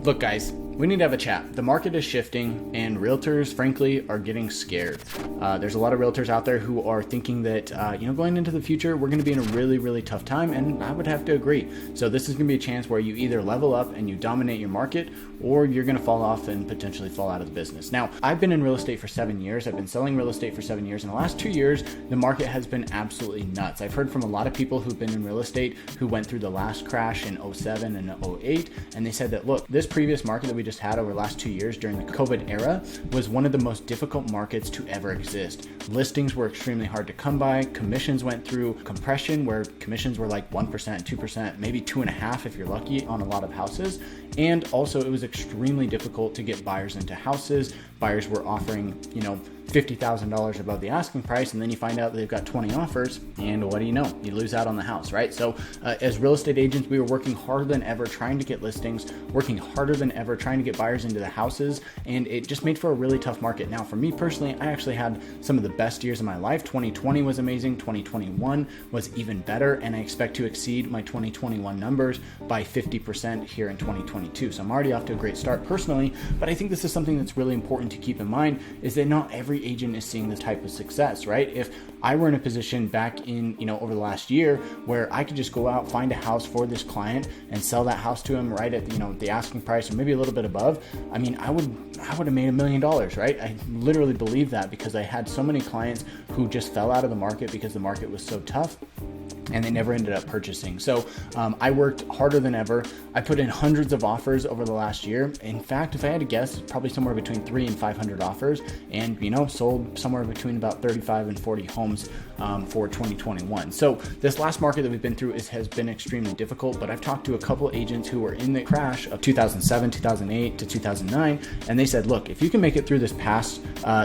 Look, guys, we need to have a chat. The market is shifting and realtors, frankly, are getting scared. There's a lot of realtors out there who are thinking that, going into the future, we're going to be in a really, really tough time. And I would have to agree. So this is going to be a chance where you either level up and you dominate your market, or you're going to fall off and potentially fall out of the business. Now, I've been in real estate for 7 years. I've been selling real estate for 7 years. In the last 2 years, the market has been absolutely nuts. I've heard from a lot of people who've been in real estate who went through the last crash in 07 and 08. And they said that, look, this previous market that we just had over the last 2 years during the COVID era was one of the most difficult markets to ever exist. Listings were extremely hard to come by. Commissions went through compression where commissions were like 1%, 2%, maybe 2.5% if you're lucky on a lot of houses. And also it was extremely difficult to get buyers into houses. Buyers were offering, $50,000 above the asking price, and then you find out they've got 20 offers, and what do you know? You lose out on the house, right? So as real estate agents, we were working harder than ever trying to get listings, working harder than ever trying to get buyers into the houses, and it just made for a really tough market. Now, for me personally, I actually had some of the best years of my life. 2020 was amazing. 2021 was even better, and I expect to exceed my 2021 numbers by 50% here in 2022. So I'm already off to a great start personally, but I think this is something that's really important to keep in mind, is that not every agent is seeing this type of success, right? If I were in a position back in, over the last year where I could just go out, find a house for this client and sell that house to him right at, the asking price or maybe a little bit above, I would have made $1 million, right? I literally believe that because I had so many clients who just fell out of the market because the market was so tough, and they never ended up purchasing. So I worked harder than ever. I put in hundreds of offers over the last year. In fact, if I had to guess, probably somewhere between 300 and 500 offers, and sold somewhere between about 35 and 40 homes for 2021. So this last market that we've been through has been extremely difficult, but I've talked to a couple agents who were in the crash of 2007, 2008 to 2009, and they said, look, if you can make it through this past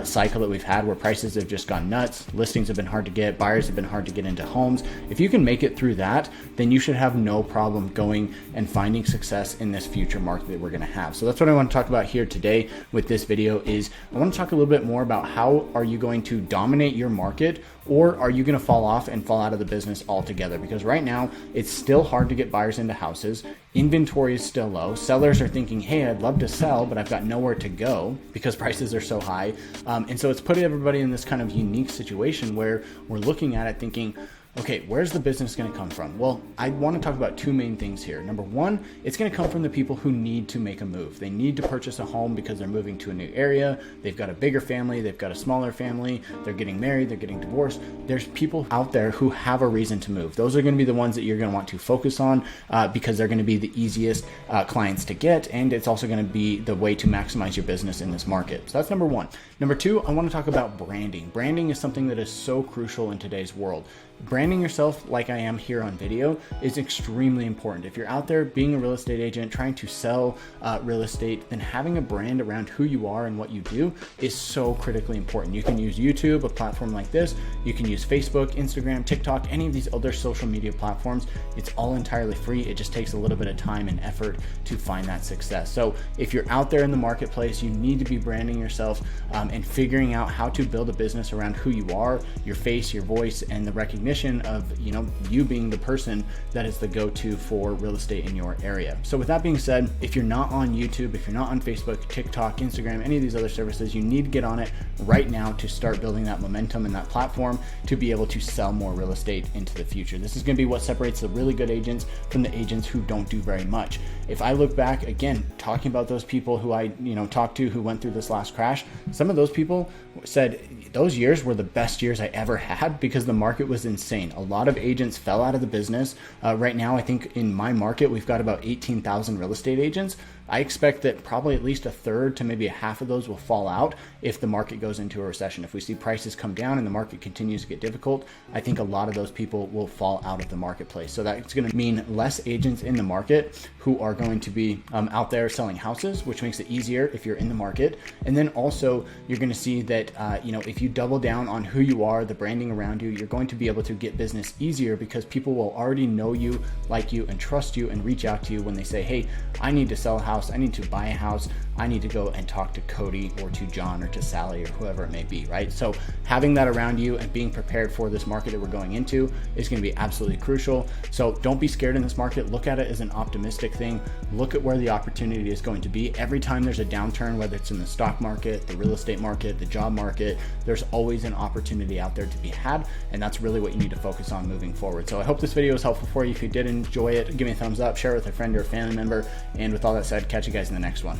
cycle that we've had where prices have just gone nuts, listings have been hard to get, buyers have been hard to get into homes, if you can make it through that, then you should have no problem going and finding success in this future market that we're going to have. So that's what I want to talk about here today with this video. Is I want to talk a little bit more about how are you going to dominate your market, or are you going to fall off and fall out of the business altogether? Because right now it's still hard to get buyers into houses. Inventory is still low. Sellers are thinking, hey, I'd love to sell, but I've got nowhere to go because prices are so high. And so it's putting everybody in this kind of unique situation where we're looking at it thinking, okay, where's the business going to come from? Well, I want to talk about two main things here. Number one, it's going to come from the people who need to make a move. They need to purchase a home because they're moving to a new area. They've got a bigger family. They've got a smaller family. They're getting married. They're getting divorced. There's people out there who have a reason to move. Those are going to be the ones that you're going to want to focus on because they're going to be the easiest clients to get. And it's also going to be the way to maximize your business in this market. So that's number one. Number two, I want to talk about branding. Branding is something that is so crucial in today's world. Branding yourself like I am here on video is extremely important. If you're out there being a real estate agent, trying to sell real estate, then having a brand around who you are and what you do is so critically important. You can use YouTube, a platform like this. You can use Facebook, Instagram, TikTok, any of these other social media platforms. It's all entirely free. It just takes a little bit of time and effort to find that success. So if you're out there in the marketplace, you need to be branding yourself and figuring out how to build a business around who you are, your face, your voice, and the recognition of you being the person that is the go-to for real estate in your area. So with that being said, if you're not on YouTube, if you're not on Facebook, TikTok, Instagram, any of these other services, you need to get on it right now to start building that momentum and that platform to be able to sell more real estate into the future. This is going to be what separates the really good agents from the agents who don't do very much. If I look back again, talking about those people who I talked to who went through this last crash, some of those people said those years were the best years I ever had because the market was insane. A lot of agents fell out of the business. Right now, I think in my market, we've got about 18,000 real estate agents. I expect that probably at least a third to maybe a half of those will fall out if the market goes into a recession. If we see prices come down and the market continues to get difficult, I think a lot of those people will fall out of the marketplace. So that's going to mean less agents in the market who are going to be out there selling houses, which makes it easier if you're in the market. And then also you're going to see that, if you double down on who you are, the branding around you, you're going to be able to get business easier because people will already know you, like you, and trust you and reach out to you when they say, hey, I need to sell a house, I need to buy a house, I need to go and talk to Cody or to John or to Sally or whoever it may be, right? So having that around you and being prepared for this market that we're going into is going to be absolutely crucial. So don't be scared in this market. Look at it as an optimistic thing. Look at where the opportunity is going to be. Every time there's a downturn, whether it's in the stock market, the real estate market, the job market, there's always an opportunity out there to be had. And that's really what you need to focus on moving forward. So I hope this video was helpful for you. If you did enjoy it, give me a thumbs up, share it with a friend or a family member. And with all that said, catch you guys in the next one.